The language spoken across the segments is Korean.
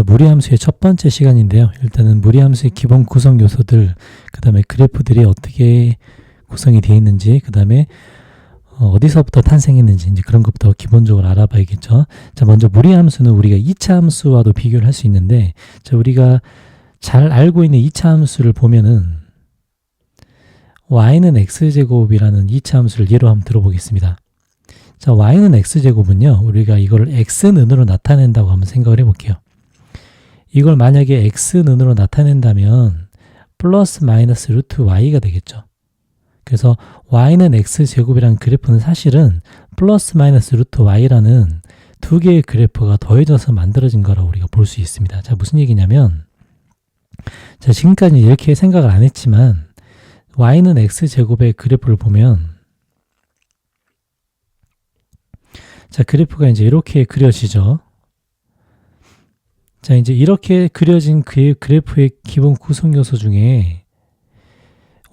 무리함수의 첫 번째 시간인데요. 일단은 무리함수의 기본 구성 요소들, 그 다음에 그래프들이 어떻게 구성이 되어 있는지, 그 다음에 어디서부터 탄생했는지 이제 그런 것부터 기본적으로 알아봐야겠죠. 자, 먼저 무리함수는 우리가 2차 함수와도 비교를 할 수 있는데, 자, 우리가 잘 알고 있는 2차 함수를 보면은 y는 x제곱이라는 2차 함수를 예로 한번 들어보겠습니다. 자, y는 x제곱은요, 우리가 이걸 x는으로 나타낸다고 한번 생각을 해볼게요. 이걸 만약에 x는으로 나타낸다면 플러스 마이너스 루트 y가 되겠죠. 그래서 y는 x제곱이라는 그래프는 사실은 플러스 마이너스 루트 y라는 두 개의 그래프가 더해져서 만들어진 거라고 우리가 볼 수 있습니다. 자, 무슨 얘기냐면, 자, 지금까지 이렇게 생각을 안 했지만 y는 x제곱의 그래프를 보면, 자, 그래프가 이제 이렇게 그려지죠. 자, 이제 이렇게 그려진 그 그래프의 기본 구성 요소 중에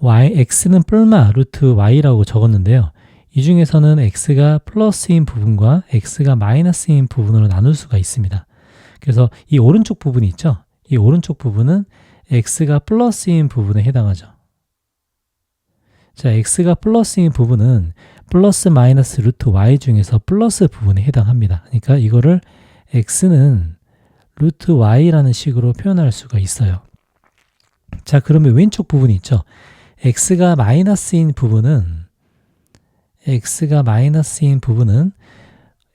x는 뿔마 루트 y라고 적었는데요. 이 중에서는 x가 플러스인 부분과 x가 마이너스인 부분으로 나눌 수가 있습니다. 그래서 이 오른쪽 부분이 있죠. 이 오른쪽 부분은 x가 플러스인 부분에 해당하죠. 자, x가 플러스인 부분은 플러스 마이너스 루트 y 중에서 플러스 부분에 해당합니다. 그러니까 이거를 x는 루트 y라는 식으로 표현할 수가 있어요. 자, 그러면 왼쪽 부분이 있죠. x가 마이너스인 부분은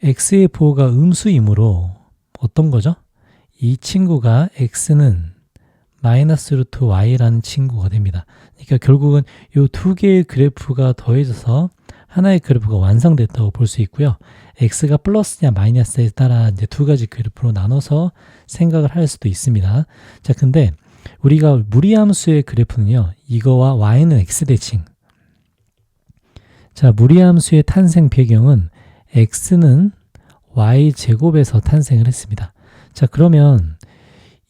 x의 부호가 음수이므로 어떤 거죠? 이 친구가 x는 마이너스 루트 y라는 친구가 됩니다. 그러니까 결국은 이 두 개의 그래프가 더해져서 하나의 그래프가 완성됐다고 볼 수 있고요. x가 플러스냐 마이너스에 따라 이제 두 가지 그래프로 나눠서 생각을 할 수도 있습니다. 자, 근데 우리가 무리함수의 그래프는요, 이거와 y는 x대칭. 자, 무리함수의 탄생 배경은 x는 y제곱에서 탄생을 했습니다. 자, 그러면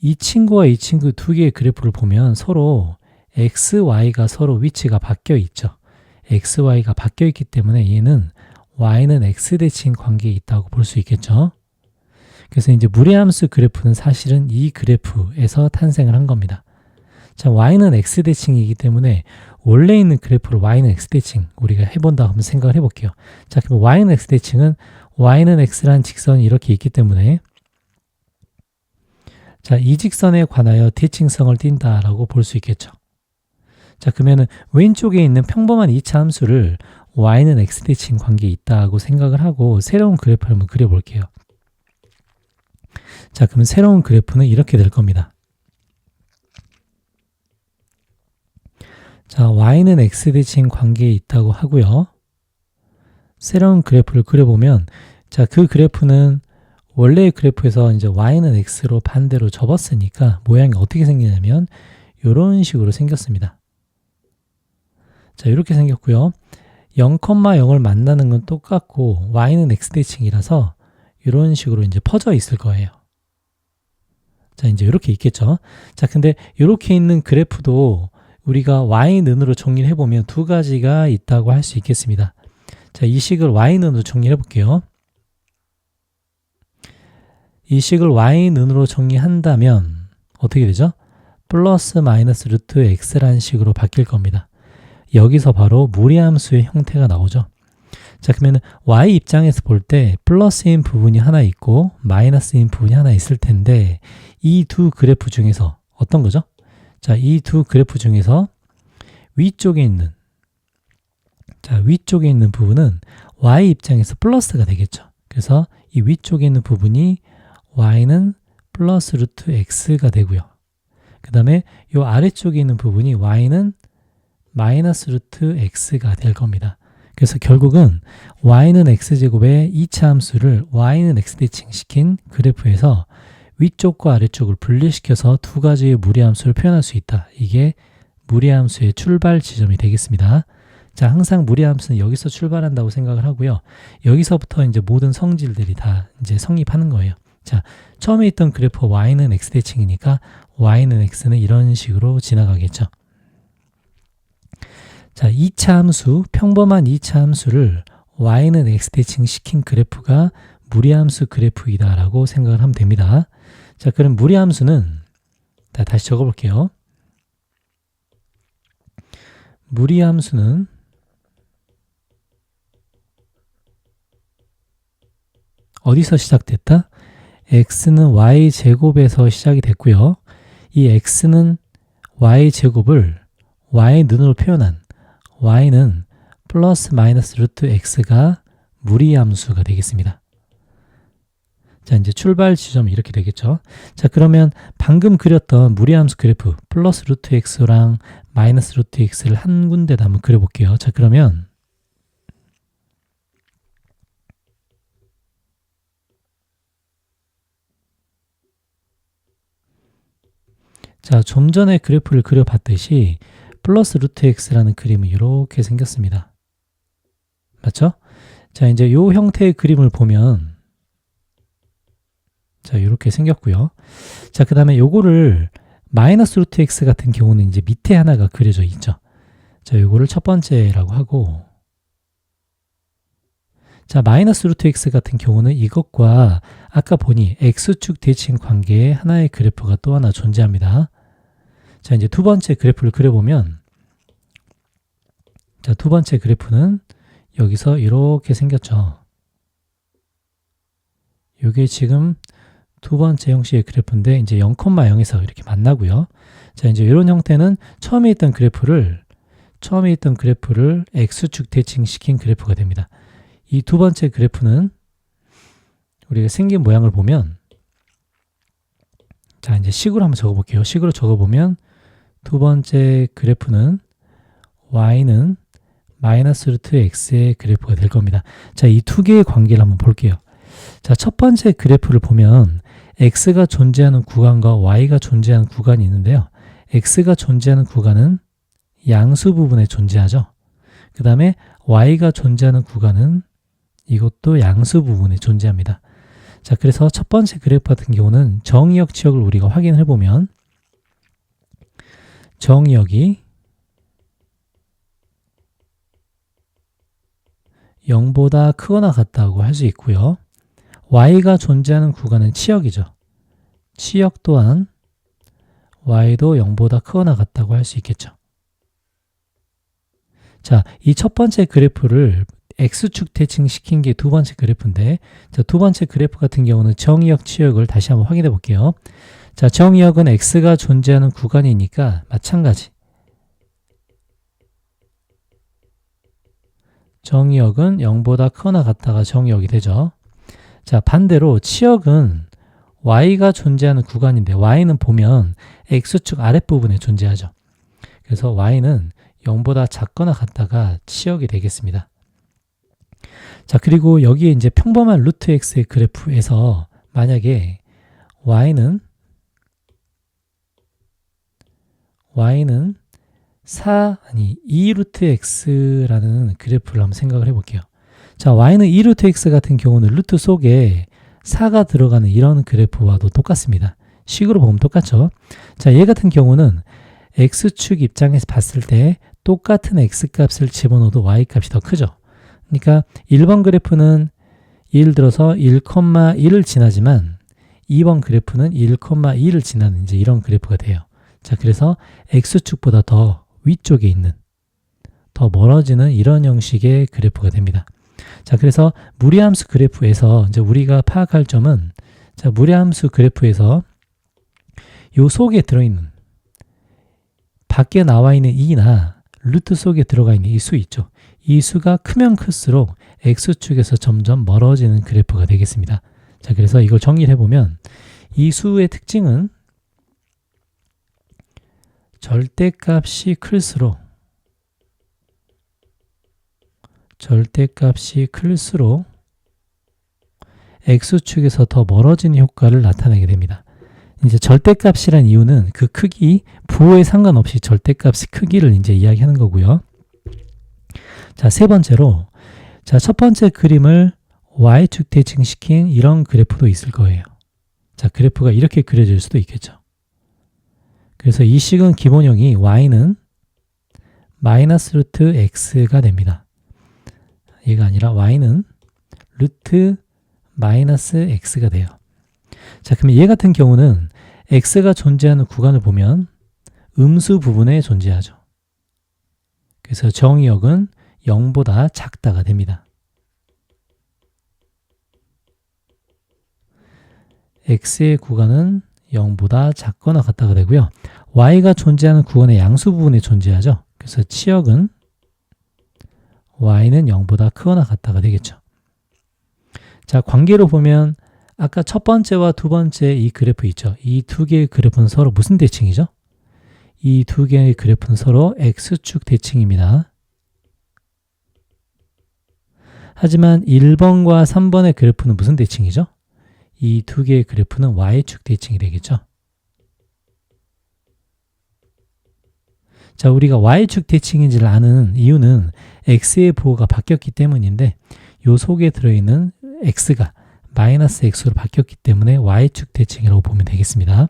이 친구와 이 친구 두 개의 그래프를 보면 서로 x, y가 서로 위치가 바뀌어 있죠. x, y가 바뀌어 있기 때문에 얘는 y는 x대칭 관계에 있다고 볼 수 있겠죠. 그래서 이제 무리함수 그래프는 사실은 이 그래프에서 탄생을 한 겁니다. 자, y는 x대칭이기 때문에 원래 있는 그래프를 y는 x대칭 우리가 해본다고 한번 생각을 해볼게요. 자, 그럼 y는 x대칭은 y는 x라는 직선이 이렇게 있기 때문에, 자, 이 직선에 관하여 대칭성을 띈다라고 볼 수 있겠죠. 자, 그러면은 왼쪽에 있는 평범한 2차 함수를 y는 x대칭 관계에 있다고 생각을 하고 새로운 그래프를 한번 그려볼게요. 자, 그러면 새로운 그래프는 이렇게 될 겁니다. 자, y는 x대칭 관계에 있다고 하고요. 새로운 그래프를 그려보면, 자, 그 그래프는 원래의 그래프에서 이제 y는 x로 반대로 접었으니까 모양이 어떻게 생기냐면 이런 식으로 생겼습니다. 자, 이렇게 생겼고요. 0,0을 만나는 건 똑같고 y는 x대칭이라서 이런 식으로 이제 퍼져 있을 거예요. 자, 이제 이렇게 있겠죠. 자, 근데 이렇게 있는 그래프도 우리가 y는으로 정리를 해보면 두 가지가 있다고 할 수 있겠습니다. 자, 이 식을 y는으로 정리를 해볼게요. 이 식을 y는으로 정리한다면 어떻게 되죠? 플러스 마이너스 루트 x라는 식으로 바뀔 겁니다. 여기서 바로 무리함수의 형태가 나오죠. 자, 그러면 y 입장에서 볼 때 플러스인 부분이 하나 있고 마이너스인 부분이 하나 있을 텐데 이 두 그래프 중에서 어떤 거죠? 자, 이 두 그래프 중에서 위쪽에 있는 부분은 y 입장에서 플러스가 되겠죠. 그래서 이 위쪽에 있는 부분이 y는 플러스 루트 x가 되고요. 그 다음에 이 아래쪽에 있는 부분이 y는 마이너스 루트 x가 될 겁니다. 그래서 결국은 y는 x제곱의 2차 함수를 y는 x대칭 시킨 그래프에서 위쪽과 아래쪽을 분리시켜서 두 가지의 무리함수를 표현할 수 있다. 이게 무리함수의 출발 지점이 되겠습니다. 자, 항상 무리함수는 여기서 출발한다고 생각을 하고요. 여기서부터 이제 모든 성질들이 다 이제 성립하는 거예요. 자, 처음에 있던 그래프 y는 x대칭이니까 y는 x는 이런 식으로 지나가겠죠. 자, 2차 함수, 평범한 2차 함수를 y는 x대칭 시킨 그래프가 무리함수 그래프이다 라고 생각을 하면 됩니다. 자, 그럼 무리함수는 다시 적어볼게요. 무리함수는 어디서 시작됐다? x는 y제곱에서 시작이 됐고요. 이 x는 y제곱을 y는으로 표현한 y는 플러스 마이너스 루트 x가 무리함수가 되겠습니다. 자, 이제 출발 지점이 이렇게 되겠죠. 자, 그러면 방금 그렸던 무리함수 그래프 플러스 루트 x랑 마이너스 루트 x를 한 군데다 한번 그려볼게요. 자, 그러면 자, 좀 전에 그래프를 그려봤듯이 플러스 루트 x라는 그림이 이렇게 생겼습니다. 맞죠? 자, 이제 이 형태의 그림을 보면 자, 이렇게 생겼고요. 자, 그 다음에 요거를 마이너스 루트 x 같은 경우는 이제 밑에 하나가 그려져 있죠. 자, 요거를 첫 번째라고 하고, 자, 마이너스 루트 x 같은 경우는 이것과 아까 보니 x축 대칭 관계에 하나의 그래프가 또 하나 존재합니다. 자, 이제 두 번째 그래프를 그려보면, 자, 두 번째 그래프는 여기서 이렇게 생겼죠. 요게 지금 두 번째 형식의 그래프인데 이제 0,0에서 이렇게 만나고요. 자, 이제 이런 형태는 처음에 있던 그래프를 x축 대칭시킨 그래프가 됩니다. 이 두 번째 그래프는 우리가 생긴 모양을 보면 자, 이제 식으로 한번 적어볼게요. 식으로 적어보면 두 번째 그래프는 y는 마이너스 루트 x의 그래프가 될 겁니다. 자, 이 두 개의 관계를 한번 볼게요. 자, 첫 번째 그래프를 보면 x가 존재하는 구간과 y가 존재하는 구간이 있는데요. x가 존재하는 구간은 양수 부분에 존재하죠. 그 다음에 y가 존재하는 구간은 이것도 양수 부분에 존재합니다. 자, 그래서 첫 번째 그래프 같은 경우는 정의역 치역을 우리가 확인해 보면 정의역이 0보다 크거나 같다고 할 수 있고요. y가 존재하는 구간은 치역이죠. 치역 또한 y도 0보다 크거나 같다고 할 수 있겠죠. 자, 이 첫 번째 그래프를 x축 대칭시킨 게 두 번째 그래프인데, 자, 두 번째 그래프 같은 경우는 정의역 치역을 다시 한번 확인해 볼게요. 자, 정의역은 x가 존재하는 구간이니까 마찬가지. 정의역은 0보다 크거나 같다가 정의역이 되죠. 자, 반대로 치역은 y가 존재하는 구간인데 y는 보면 x축 아랫부분에 존재하죠. 그래서 y는 0보다 작거나 같다가 치역이 되겠습니다. 자, 그리고 여기에 이제 평범한 루트 x의 그래프에서 만약에 y는 2 루트 x라는 그래프를 한번 생각을 해볼게요. 자, y는 2 루트 x 같은 경우는 루트 속에 4가 들어가는 이런 그래프와도 똑같습니다. 식으로 보면 똑같죠. 자, 얘 같은 경우는 x축 입장에서 봤을 때 똑같은 x값을 집어넣어도 y값이 더 크죠. 그러니까 1번 그래프는 예를 들어서 1,1을 지나지만 2번 그래프는 1,2를 지나는 이제 이런 그래프가 돼요. 자, 그래서 x축보다 더 위쪽에 있는, 더 멀어지는 이런 형식의 그래프가 됩니다. 자, 그래서 무리함수 그래프에서 이제 우리가 파악할 점은, 자, 무리함수 그래프에서 요 속에 들어있는, 밖에 나와 있는 2나 루트 속에 들어가 있는 이 수 있죠. 이 수가 크면 클수록 x축에서 점점 멀어지는 그래프가 되겠습니다. 자, 그래서 이걸 정리를 해보면 이 수의 특징은 절대값이 클수록 x축에서 더 멀어지는 효과를 나타내게 됩니다. 이제 절대값이란 이유는 그 크기, 부호에 상관없이 절대값의 크기를 이제 이야기하는 거고요. 자, 세 번째로, 자, 첫 번째 그림을 y축 대칭시킨 이런 그래프도 있을 거예요. 자, 그래프가 이렇게 그려질 수도 있겠죠. 그래서 이 식은 기본형이 y는 마이너스 루트 x가 됩니다. 얘가 아니라 y는 루트 마이너스 x가 돼요. 자, 그러면 얘 같은 경우는 x가 존재하는 구간을 보면 음수 부분에 존재하죠. 그래서 정의역은 0보다 작다가 됩니다. x의 구간은 0보다 작거나 같다가 되고요. y가 존재하는 구간의 양수 부분에 존재하죠. 그래서 치역은 y는 0보다 크거나 같다가 되겠죠. 자, 관계로 보면 아까 첫 번째와 두 번째 이 그래프 있죠. 이 두 개의 그래프는 서로 무슨 대칭이죠? 이 두 개의 그래프는 서로 x축 대칭입니다. 하지만 1번과 3번의 그래프는 무슨 대칭이죠? 이 두 개의 그래프는 y축 대칭이 되겠죠. 자, 우리가 y축 대칭인지를 아는 이유는 x의 부호가 바뀌었기 때문인데 요 속에 들어있는 x가 마이너스 x로 바뀌었기 때문에 y축 대칭이라고 보면 되겠습니다.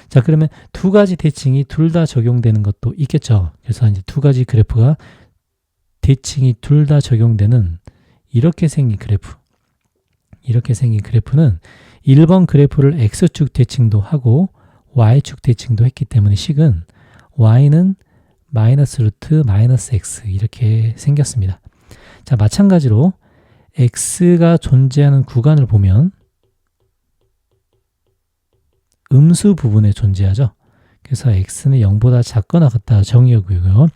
자, 그러면 두 가지 대칭이 둘 다 적용되는 것도 있겠죠. 그래서 이제 두 가지 그래프가 대칭이 둘 다 적용되는 이렇게 생긴 그래프는 1번 그래프를 x축 대칭도 하고 y축 대칭도 했기 때문에 식은 y는 마이너스 루트 마이너스 x 이렇게 생겼습니다. 자, 마찬가지로 x가 존재하는 구간을 보면 음수 부분에 존재하죠. 그래서 x는 0보다 작거나 같다 정의역이고요.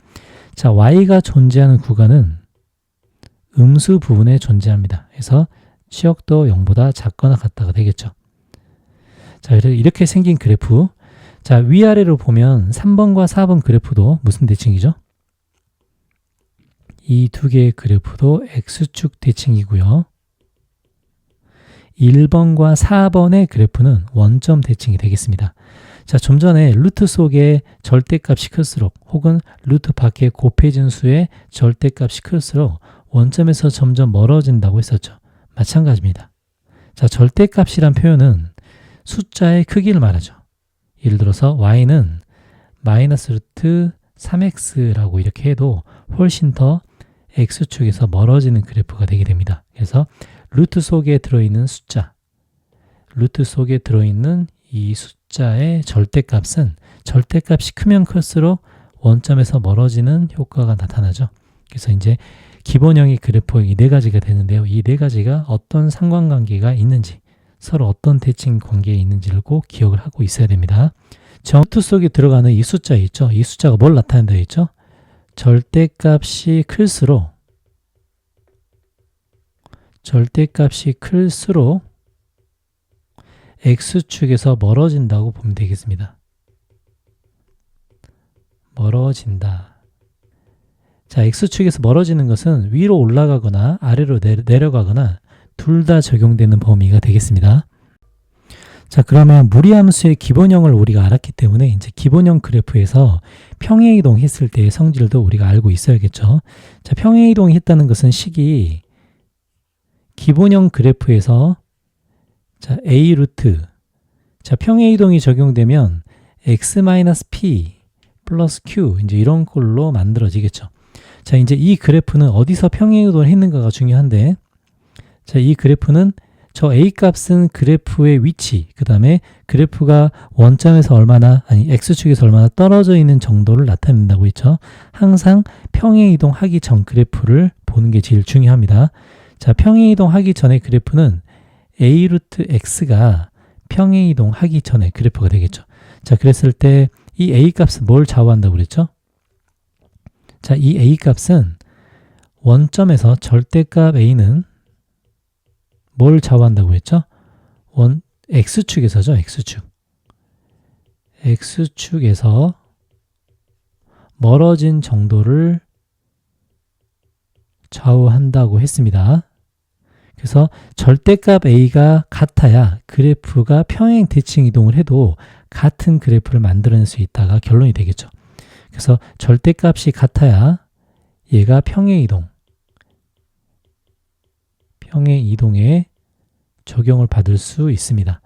자, y가 존재하는 구간은 음수 부분에 존재합니다. 그래서 치역도 0보다 작거나 같다가 되겠죠. 자, 이렇게 생긴 그래프. 자, 위아래로 보면 3번과 4번 그래프도 무슨 대칭이죠? 이 두 개의 그래프도 x축 대칭이고요. 1번과 4번의 그래프는 원점 대칭이 되겠습니다. 자, 좀 전에 루트 속에 절대값이 클수록 혹은 루트 밖에 곱해진 수의 절대값이 클수록 원점에서 점점 멀어진다고 했었죠. 마찬가지입니다. 자, 절대값이란 표현은 숫자의 크기를 말하죠. 예를 들어서 y는 마이너스 루트 3x라고 이렇게 해도 훨씬 더 x축에서 멀어지는 그래프가 되게 됩니다. 그래서 루트 속에 들어있는 숫자, 루트 속에 들어있는 이 숫자의 절대값은 절대값이 크면 클수록 원점에서 멀어지는 효과가 나타나죠. 그래서 이제 기본형의 그래프가 이 네 가지가 되는데요. 이 네 가지가 어떤 상관관계가 있는지, 서로 어떤 대칭 관계에 있는지를 꼭 기억을 하고 있어야 됩니다. 루트 속에 들어가는 이 숫자 있죠. 이 숫자가 뭘 나타낸다 했죠? 절대값이 클수록 x축에서 멀어진다고 보면 되겠습니다. 멀어진다. 자, x축에서 멀어지는 것은 위로 올라가거나 아래로 내려가거나 둘 다 적용되는 범위가 되겠습니다. 자, 그러면 무리함수의 기본형을 우리가 알았기 때문에 이제 기본형 그래프에서 평행이동 했을 때의 성질도 우리가 알고 있어야겠죠. 자, 평행이동이 했다는 것은 식이 기본형 그래프에서 자, a 루트 자, 평행이동이 적용되면 x-p 플러스 q 이제 이런 꼴로 만들어지겠죠. 자, 이제 이 그래프는 어디서 평행이동을 했는가가 중요한데 자, 이 그래프는 저 a 값은 그래프의 위치, 그 다음에 그래프가 원점에서 얼마나, 아니 x축에서 얼마나 떨어져 있는 정도를 나타낸다고 했죠. 항상 평행이동 하기 전 그래프를 보는 게 제일 중요합니다. 자, 평행이동 하기 전의 그래프는 a 루트 x가 평행이동 하기 전의 그래프가 되겠죠. 자, 그랬을 때 이 a 값은 뭘 좌우한다고 그랬죠? 자, 이 a 값은 원점에서 절대값 a는 뭘 좌우한다고 했죠? x축에서죠. x축에서 멀어진 정도를 좌우한다고 했습니다. 그래서 절대값 a가 같아야 그래프가 평행 대칭 이동을 해도 같은 그래프를 만들어낼 수 있다가 결론이 되겠죠. 그래서 절대값이 같아야 얘가 평행이동에 적용을 받을 수 있습니다.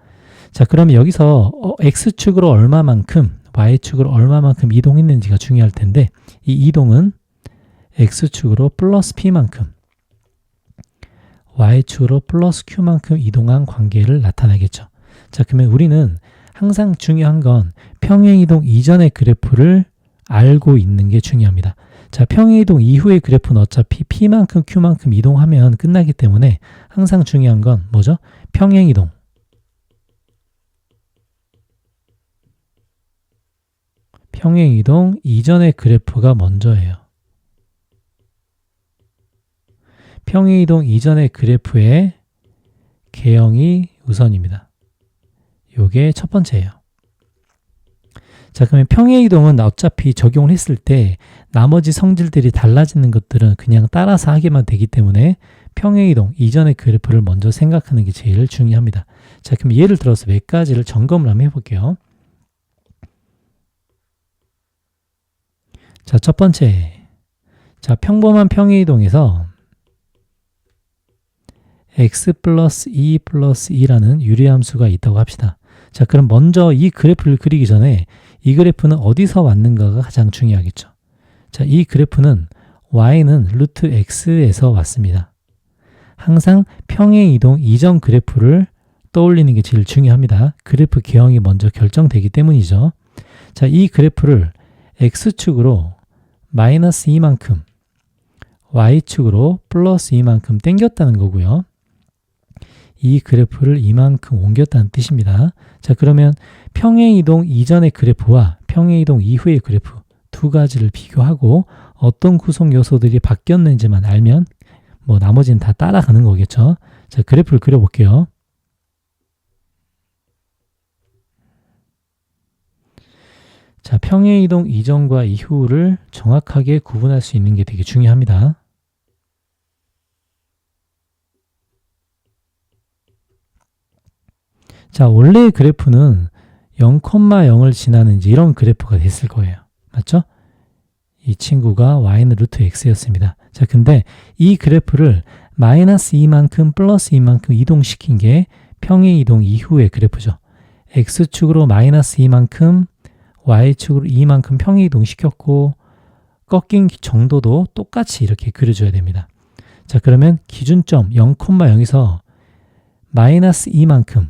자, 그러면 여기서 x축으로 얼마만큼, y축으로 얼마만큼 이동했는지가 중요할 텐데 이 이동은 x축으로 플러스 p만큼, y축으로 플러스 q만큼 이동한 관계를 나타내겠죠. 자, 그러면 우리는 항상 중요한 건 평행이동 이전의 그래프를 알고 있는 게 중요합니다. 자, 평행이동 이후의 그래프는 어차피 p만큼 q만큼 이동하면 끝나기 때문에 항상 중요한 건 뭐죠? 평행이동. 평행이동 이전의 그래프가 먼저예요. 평행이동 이전의 그래프의 개형이 우선입니다. 요게 첫 번째예요. 자, 그러면 평행이동은 어차피 적용을 했을 때 나머지 성질들이 달라지는 것들은 그냥 따라서 하게만 되기 때문에 평행이동 이전의 그래프를 먼저 생각하는 게 제일 중요합니다. 자, 그럼 예를 들어서 몇 가지를 점검을 한번 해볼게요. 자, 첫 번째. 자, 평범한 평행이동에서 x 플러스 2 플러스 2라는 유리함수가 있다고 합시다. 자, 그럼 먼저 이 그래프를 그리기 전에 이 그래프는 어디서 왔는가가 가장 중요하겠죠. 자, 이 그래프는 y는 루트 x에서 왔습니다. 항상 평행이동 이전 그래프를 떠올리는 게 제일 중요합니다. 그래프 개형이 먼저 결정되기 때문이죠. 자, 이 그래프를 x축으로 마이너스 2만큼, y축으로 플러스 2만큼 당겼다는 거고요. 이 그래프를 이만큼 옮겼다는 뜻입니다. 자, 그러면 평행이동 이전의 그래프와 평행이동 이후의 그래프 두 가지를 비교하고 어떤 구성 요소들이 바뀌었는지만 알면 뭐 나머지는 다 따라가는 거겠죠. 자, 그래프를 그려볼게요. 자, 평행이동 이전과 이후를 정확하게 구분할 수 있는 게 되게 중요합니다. 자, 원래의 그래프는 0,0을 지나는 이런 그래프가 됐을 거예요. 맞죠? 이 친구가 y는 루트 x였습니다. 자, 근데 이 그래프를 마이너스 2만큼 플러스 2만큼 이동시킨 게 평행이동 이후의 그래프죠. x축으로 마이너스 2만큼 y축으로 2만큼 평행이동 시켰고 꺾인 정도도 똑같이 이렇게 그려줘야 됩니다. 자, 그러면 기준점 0,0에서 마이너스 2만큼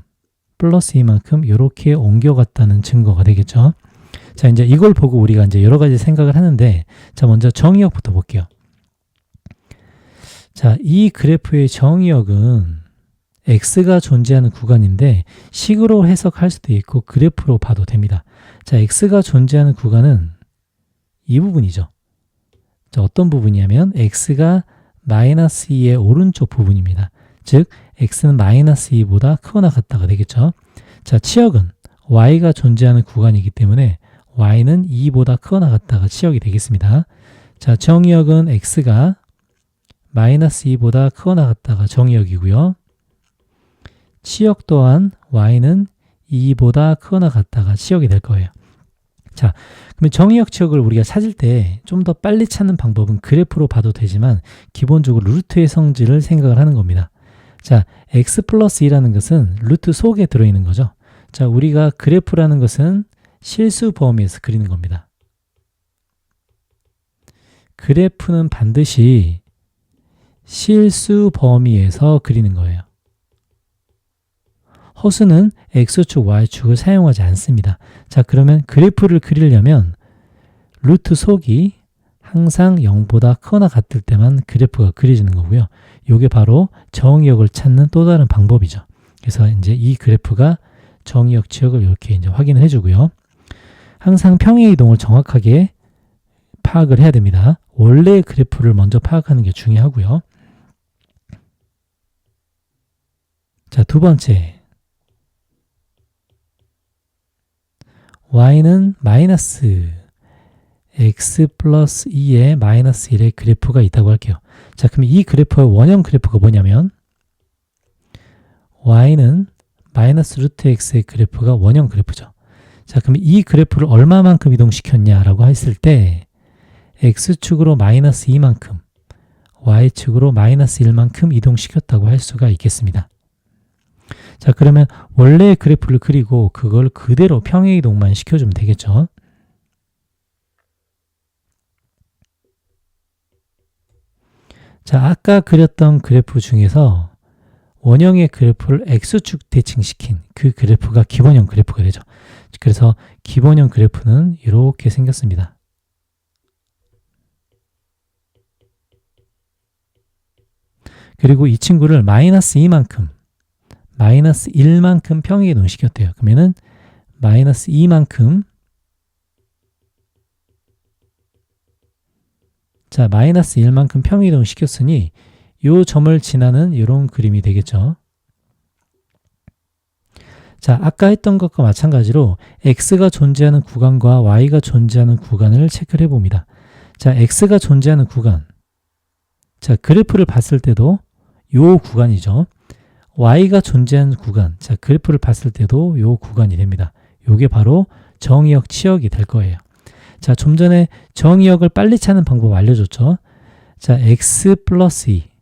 플러스 2만큼 이렇게 옮겨갔다는 증거가 되겠죠. 자, 이제 이걸 보고 우리가 이제 여러 가지 생각을 하는데, 자, 먼저 정의역부터 볼게요. 자, 이 그래프의 정의역은 x가 존재하는 구간인데 식으로 해석할 수도 있고 그래프로 봐도 됩니다. 자, x가 존재하는 구간은 이 부분이죠. 자, 어떤 부분이냐면 x가 마이너스 2의 오른쪽 부분입니다. 즉 x는 마이너스 2보다 크거나 같다가 되겠죠. 자, 치역은 y가 존재하는 구간이기 때문에 y는 2보다 크거나 같다가 치역이 되겠습니다. 자, 정의역은 x가 마이너스 2보다 크거나 같다가 정의역이고요. 치역 또한 y는 2보다 크거나 같다가 치역이 될 거예요. 자, 그러면 정의역 치역을 우리가 찾을 때 좀 더 빨리 찾는 방법은 그래프로 봐도 되지만 기본적으로 루트의 성질을 생각을 하는 겁니다. 자, x 플러스 2라는 것은 루트 속에 들어있는 거죠. 자, 우리가 그래프라는 것은 실수 범위에서 그리는 겁니다. 그래프는 반드시 실수 범위에서 그리는 거예요. 허수는 x축, y축을 사용하지 않습니다. 자, 그러면 그래프를 그리려면 루트 속이 항상 0보다 크거나 같을 때만 그래프가 그려지는 거고요. 이게 바로 정의역을 찾는 또 다른 방법이죠. 그래서 이제 이 그래프가 정의역 치역을 이렇게 이제 확인을 해주고요. 항상 평행이동을 정확하게 파악을 해야 됩니다. 원래의 그래프를 먼저 파악하는 게 중요하고요. 자, 두 번째. y는 마이너스 x 플러스 2의 마이너스 1의 그래프가 있다고 할게요. 자, 그럼 이 그래프의 원형 그래프가 뭐냐면 y는 마이너스 루트 x의 그래프가 원형 그래프죠. 자, 그럼 이 그래프를 얼마만큼 이동시켰냐라고 했을 때 x축으로 마이너스 2만큼 y축으로 마이너스 1만큼 이동시켰다고 할 수가 있겠습니다. 자, 그러면 원래의 그래프를 그리고 그걸 그대로 평행이동만 시켜주면 되겠죠. 자, 아까 그렸던 그래프 중에서 원형의 그래프를 X축 대칭시킨 그 그래프가 기본형 그래프가 되죠. 그래서 기본형 그래프는 이렇게 생겼습니다. 그리고 이 친구를 마이너스 2만큼, 마이너스 1만큼 평행이동 시켰대요. 그러면은 마이너스 2만큼, 자, 마이너스 1만큼 평행이동 시켰으니 요 점을 지나는 이런 그림이 되겠죠. 자, 아까 했던 것과 마찬가지로 x가 존재하는 구간과 y가 존재하는 구간을 체크를 해봅니다. 자, x가 존재하는 구간. 자, 그래프를 봤을 때도 요 구간이죠. y가 존재하는 구간. 자, 그래프를 봤을 때도 요 구간이 됩니다. 요게 바로 정의역, 치역이 될 거예요. 자, 좀 전에 정의역을 빨리 찾는 방법 알려줬죠. 자, x 플러스 2.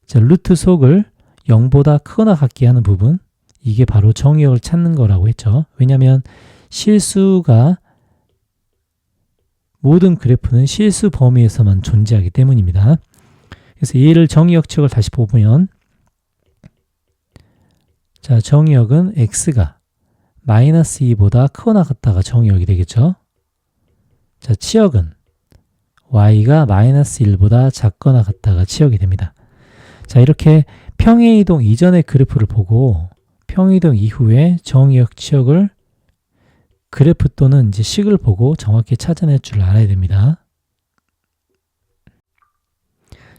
자, 루트 속을 0보다 크거나 같게 하는 부분. 이게 바로 정의역을 찾는 거라고 했죠. 왜냐하면 실수가 모든 그래프는 실수 범위에서만 존재하기 때문입니다. 그래서 얘를 정의역 치역을 다시 보면, 자, 정의역은 x가 마이너스 2보다 크거나 같다가 정의역이 되겠죠. 자, 치역은 y가 마이너스 1보다 작거나 같다가 치역이 됩니다. 자, 이렇게 평행이동 이전의 그래프를 보고 평행이동 이후에 정의역, 치역을 그래프 또는 이제 식을 보고 정확히 찾아낼 줄 알아야 됩니다.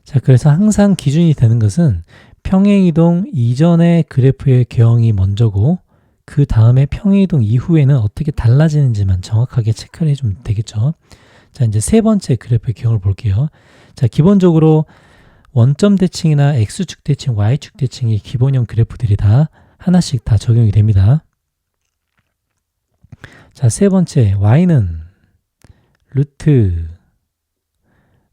자, 그래서 항상 기준이 되는 것은 평행이동 이전의 그래프의 개형이 먼저고 그 다음에 평행이동 이후에는 어떻게 달라지는지만 정확하게 체크를 해주면 되겠죠. 자, 이제 세 번째 그래프의 개형을 볼게요. 자, 기본적으로 원점 대칭이나 x축 대칭, y축 대칭이 기본형 그래프들이 다 하나씩 다 적용이 됩니다. 자, 세 번째 y는 루트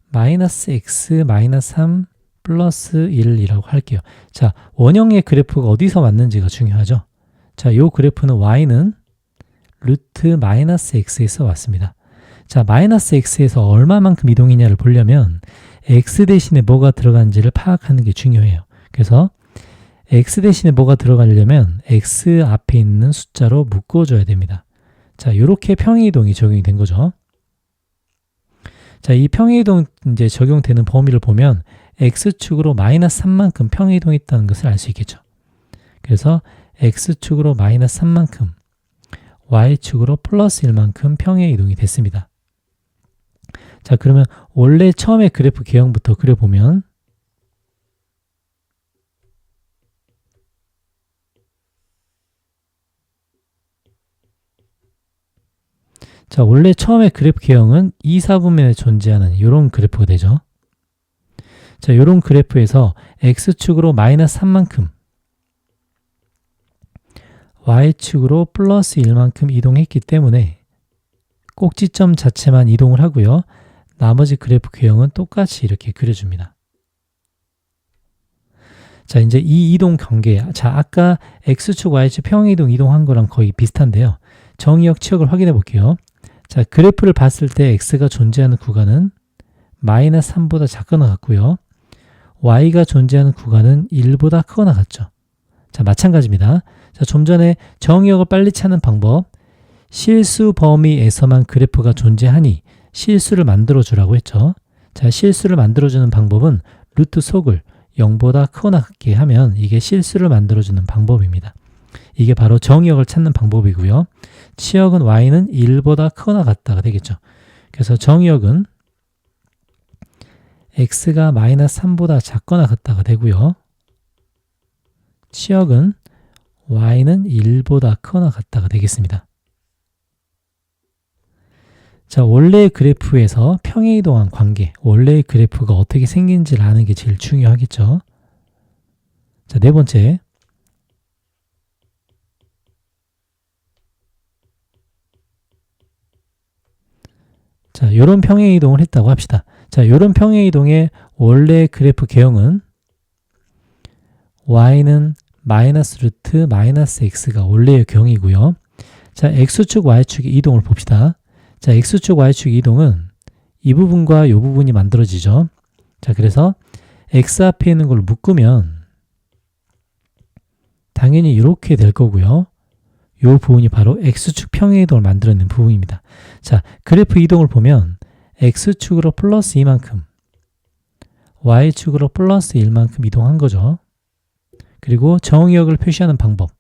마이너스 x 마이너스 3 플러스 1이라고 할게요. 자, 원형의 그래프가 어디서 왔는지가 중요하죠. 자, 요 그래프는 y는 루트 마이너스 x에서 왔습니다. 자, 마이너스 x에서 얼마만큼 이동했냐를 보려면 x 대신에 뭐가 들어가는지를 파악하는 게 중요해요. 그래서 x 대신에 뭐가 들어가려면 x 앞에 있는 숫자로 묶어줘야 됩니다. 자, 이렇게 평행이동이 적용이 된 거죠. 자, 이 평행이동 이제 적용되는 범위를 보면 x축으로 마이너스 3만큼 평행이동했다는 것을 알 수 있겠죠. 그래서 x축으로 마이너스 3만큼, y축으로 플러스 1만큼 평행이동이 됐습니다. 자, 그러면 원래 처음에 그래프 개형부터 그려보면, 자, 원래 처음에 그래프 개형은 2, 4분면에 존재하는 이런 그래프가 되죠. 자, 이런 그래프에서 x축으로 마이너스 3만큼, y축으로 플러스 1만큼 이동했기 때문에 꼭지점 자체만 이동을 하고요. 나머지 그래프 개형은 똑같이 이렇게 그려줍니다. 자, 이제 이 이동 관계, 자, 아까 x축, y축 평행이동 이동한 거랑 거의 비슷한데요. 정의역, 치역을 확인해 볼게요. 자, 그래프를 봤을 때 x가 존재하는 구간은 마이너스 3보다 작거나 같고요. y가 존재하는 구간은 1보다 크거나 같죠. 자, 마찬가지입니다. 자, 좀 전에 정의역을 빨리 찾는 방법, 실수 범위에서만 그래프가 존재하니 실수를 만들어 주라고 했죠. 자, 실수를 만들어 주는 방법은 루트 속을 0보다 크거나 같게 하면 이게 실수를 만들어 주는 방법입니다. 이게 바로 정의역을 찾는 방법이고요. 치역은 y는 1보다 크거나 같다가 되겠죠. 그래서 정의역은 x가 마이너스 3보다 작거나 같다가 되고요. 치역은 y는 1보다 크거나 같다가 되겠습니다. 자, 원래의 그래프에서 평행이동한 관계, 원래의 그래프가 어떻게 생긴지를 아는 게 제일 중요하겠죠. 자, 네 번째. 자, 요런 평행이동을 했다고 합시다. 자, 요런 평행이동의 원래 그래프 개형은 y는 마이너스 루트 마이너스 x가 원래의 개형이고요. 자, x축, y축의 이동을 봅시다. 자, x축, y축 이동은 이 부분과 이 부분이 만들어지죠. 자, 그래서 x 앞에 있는 걸 묶으면 당연히 이렇게 될 거고요. 이 부분이 바로 X축 평행 이동을 만들어낸 부분입니다. 자, 그래프 이동을 보면 X축으로 플러스 2만큼, Y축으로 플러스 1만큼 이동한 거죠. 그리고 정의역을 표시하는 방법,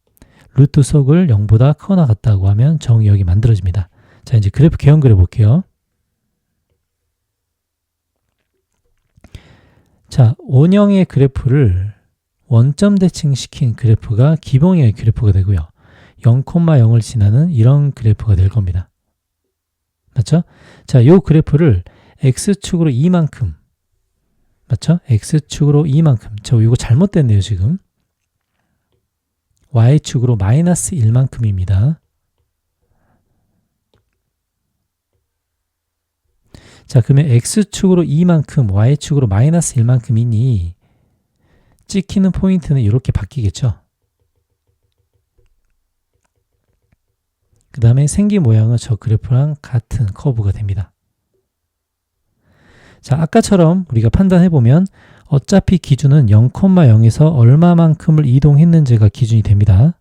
루트 속을 0보다 크거나 같다고 하면 정의역이 만들어집니다. 자, 이제 그래프 개형 그려볼게요. 자, 원형의 그래프를 원점 대칭시킨 그래프가 기본형의 그래프가 되고요. 0,0을 지나는 이런 그래프가 될 겁니다. 맞죠? 자, 이 그래프를 X축으로 2만큼, 맞죠? X축으로 2만큼. 저 이거 잘못됐네요, 지금. Y축으로 마이너스 1만큼입니다. 자, 그러면 X축으로 2만큼, Y축으로 마이너스 1만큼이니 찍히는 포인트는 이렇게 바뀌겠죠. 그 다음에 생긴 모양은 저 그래프랑 같은 커브가 됩니다. 자, 아까처럼 우리가 판단해보면 어차피 기준은 0,0에서 얼마만큼을 이동했는지가 기준이 됩니다.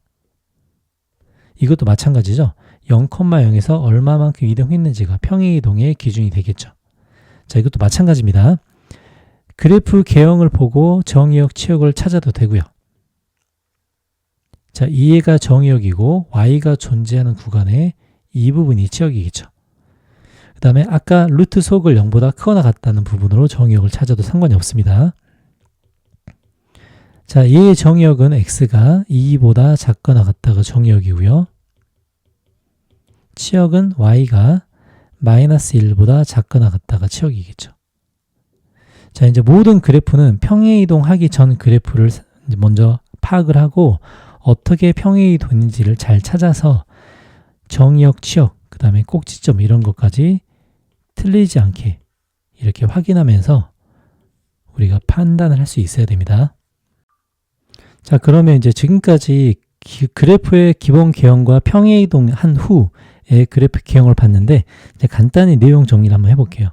이것도 마찬가지죠. 0,0에서 얼마만큼 이동했는지가 평행이동의 기준이 되겠죠. 자, 이것도 마찬가지입니다. 그래프 개형을 보고 정의역, 치역을 찾아도 되고요. 자, 얘가 정의역이고 y가 존재하는 구간에 이 부분이 치역이겠죠. 그 다음에 아까 루트 속을 0보다 크거나 같다는 부분으로 정의역을 찾아도 상관이 없습니다. 자, 얘의 정의역은 x가 2보다 작거나 같다가 정의역이고요. 치역은 y가 마이너스 1보다 작거나 같다가 치역이겠죠. 자, 이제 모든 그래프는 평행이동하기 전 그래프를 먼저 파악을 하고 어떻게 평행이동인지를 잘 찾아서 정의역, 치역, 그 다음에 꼭지점 이런 것까지 틀리지 않게 이렇게 확인하면서 우리가 판단을 할 수 있어야 됩니다. 자, 그러면 이제 지금까지 그래프의 기본 개형과 평행이동한 후의 그래프 개형을 봤는데 이제 간단히 내용 정리를 한번 해볼게요.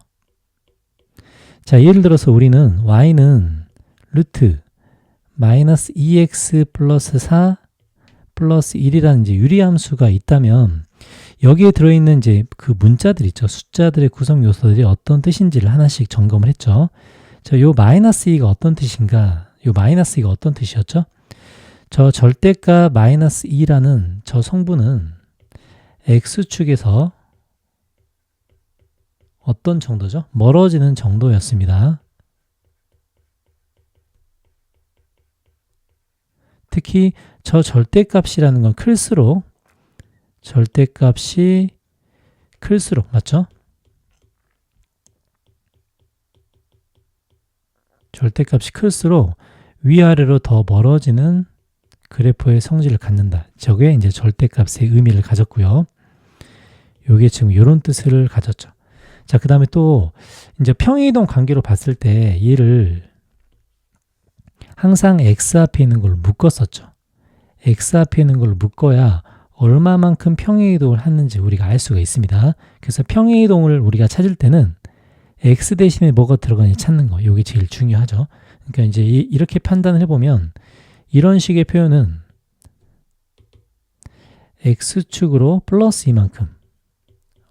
자, 예를 들어서 우리는 y는 루트 마이너스 2x 플러스 4 플러스 1이라는 이제 유리함수가 있다면 여기에 들어있는 이제 그 문자들 있죠. 숫자들의 구성 요소들이 어떤 뜻인지를 하나씩 점검을 했죠. 자, 요 마이너스 2가 어떤 뜻인가? 요 마이너스 2가 어떤 뜻이었죠? 저 절대값 마이너스 2라는 저 성분은 x축에서 어떤 정도죠? 멀어지는 정도였습니다. 특히 저 절대값이라는 건 클수록 절대값이 클수록 맞죠? 절대값이 클수록 위아래로 더 멀어지는 그래프의 성질을 갖는다. 저게 이제 절대값의 의미를 가졌고요. 요게 지금 이런 뜻을 가졌죠. 자, 그 다음에 또 이제 평행이동 관계로 봤을 때 얘를 항상 x 앞에 있는 걸로 묶었었죠. x 앞에 있는 걸로 묶어야 얼마만큼 평행이동을 하는지 우리가 알 수가 있습니다. 그래서 평행이동을 우리가 찾을 때는 x 대신에 뭐가 들어가는지 찾는 거, 이게 제일 중요하죠. 그러니까 이제 이렇게 판단을 해보면 이런 식의 표현은 x축으로 플러스 2만큼,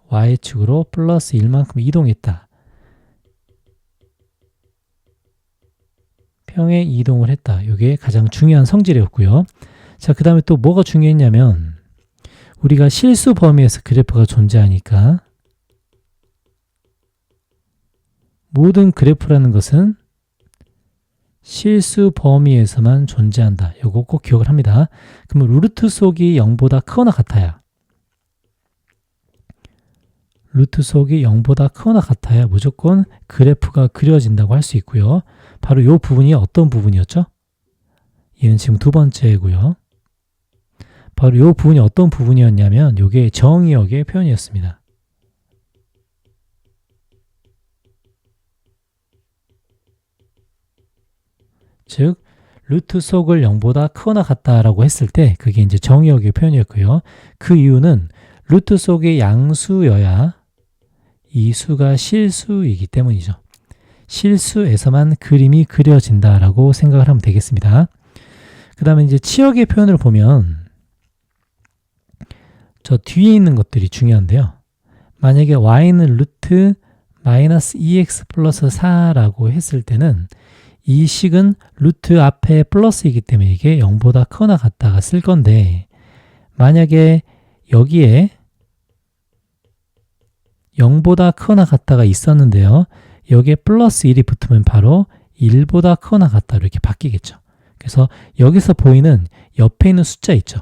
y축으로 플러스 1만큼 이동했다. 평행 이동을 했다. 이게 가장 중요한 성질이었고요. 자, 그 다음에 또 뭐가 중요했냐면 우리가 실수 범위에서 그래프가 존재하니까 모든 그래프라는 것은 실수 범위에서만 존재한다. 이거 꼭 기억을 합니다. 그러면 루트 속이 0보다 크거나 같아야 무조건 그래프가 그려진다고 할 수 있고요. 바로 이 부분이 어떤 부분이었죠? 얘는 지금 두 번째고요. 바로 이 부분이 어떤 부분이었냐면 이게 정의역의 표현이었습니다. 즉 루트 속을 0보다 크거나 같다라고 했을 때 그게 이제 정의역의 표현이었고요. 그 이유는 루트 속의 양수여야 이 수가 실수이기 때문이죠. 실수에서만 그림이 그려진다라고 생각을 하면 되겠습니다. 그 그 다음에 이제 치역의 표현을 보면 저 뒤에 있는 것들이 중요한데요. 만약에 y는 루트 마이너스 2x 플러스 4라고 했을 때는 이 식은 루트 앞에 플러스이기 때문에 이게 0보다 크거나 같다가 쓸 건데, 만약에 여기에 0보다 크거나 같다가 있었는데요. 여기에 플러스 1이 붙으면 바로 1보다 크거나 같다 이렇게 바뀌겠죠. 그래서 여기서 보이는 옆에 있는 숫자 있죠.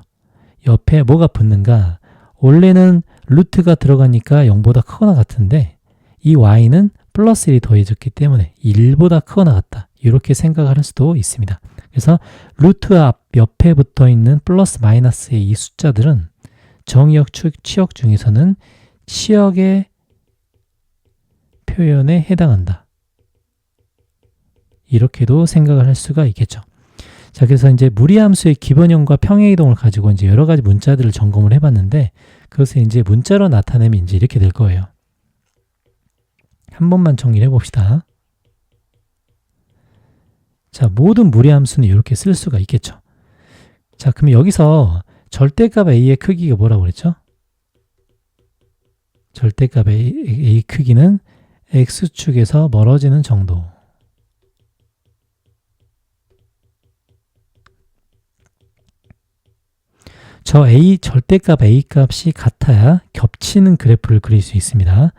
옆에 뭐가 붙는가? 원래는 루트가 들어가니까 0보다 크거나 같은데 이 y는 플러스 1이 더해졌기 때문에 1보다 크거나 같다. 이렇게 생각을 할 수도 있습니다. 그래서 루트 앞 옆에 붙어 있는 플러스 마이너스의 이 숫자들은 정의역 치역 중에서는 치역의 표현에 해당한다. 이렇게도 생각을 할 수가 있겠죠. 자, 그래서 이제 무리함수의 기본형과 평행이동을 가지고 이제 여러 가지 문자들을 점검을 해봤는데, 그것을 이제 문자로 나타내면 이제 이렇게 될 거예요. 한 번만 정리를 해봅시다. 자, 모든 무리함수는 이렇게 쓸 수가 있겠죠. 자, 그럼 여기서 절대값 a의 크기가 뭐라고 그랬죠? 절대값 a 크기는 x축에서 멀어지는 정도. 저 절대값 a 값이 같아야 겹치는 그래프를 그릴 수 있습니다.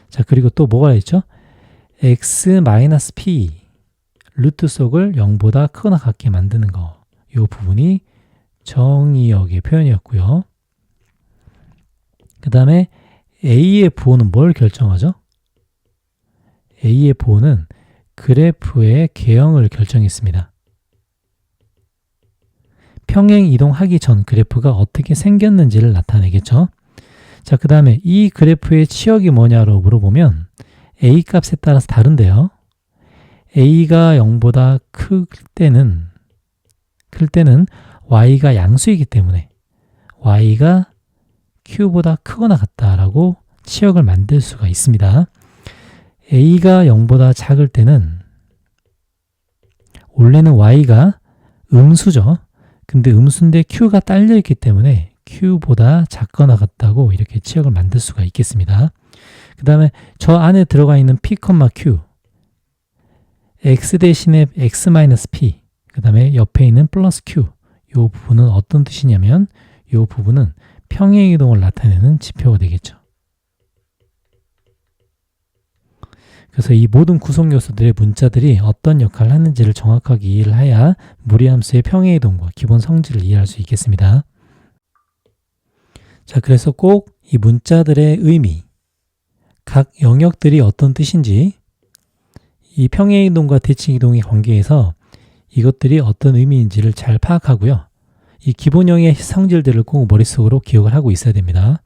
자, 그리고 또 뭐가 있죠? x-p 루트 속을 0보다 크거나 같게 만드는 거. 이 부분이 정의역의 표현이었고요. 그 다음에 a의 부호는 뭘 결정하죠? a의 부호는 그래프의 개형을 결정했습니다. 평행 이동하기 전 그래프가 어떻게 생겼는지를 나타내겠죠. 자, 그 다음에 이 그래프의 치역이 뭐냐로 물어보면 a 값에 따라서 다른데요. a가 0보다 클 때는 y가 양수이기 때문에 y가 q보다 크거나 같다라고 치역을 만들 수가 있습니다. a가 0보다 작을 때는 원래는 y가 음수죠. 근데 음수인데 q가 딸려있기 때문에 q보다 작거나 같다고 이렇게 치역을 만들 수가 있겠습니다. 그 다음에 저 안에 들어가 있는 p, q x 대신에 x-p 그 다음에 옆에 있는 플러스 q 이 부분은 어떤 뜻이냐면 이 부분은 평행이동을 나타내는 지표가 되겠죠. 그래서 이 모든 구성 요소들의 문자들이 어떤 역할을 하는지를 정확하게 이해를 해야 무리함수의 평행이동과 기본 성질을 이해할 수 있겠습니다. 자, 그래서 꼭 이 문자들의 의미, 각 영역들이 어떤 뜻인지, 이 평행이동과 대칭이동의 관계에서 이것들이 어떤 의미인지를 잘 파악하고요. 이 기본형의 성질들을 꼭 머릿속으로 기억을 하고 있어야 됩니다.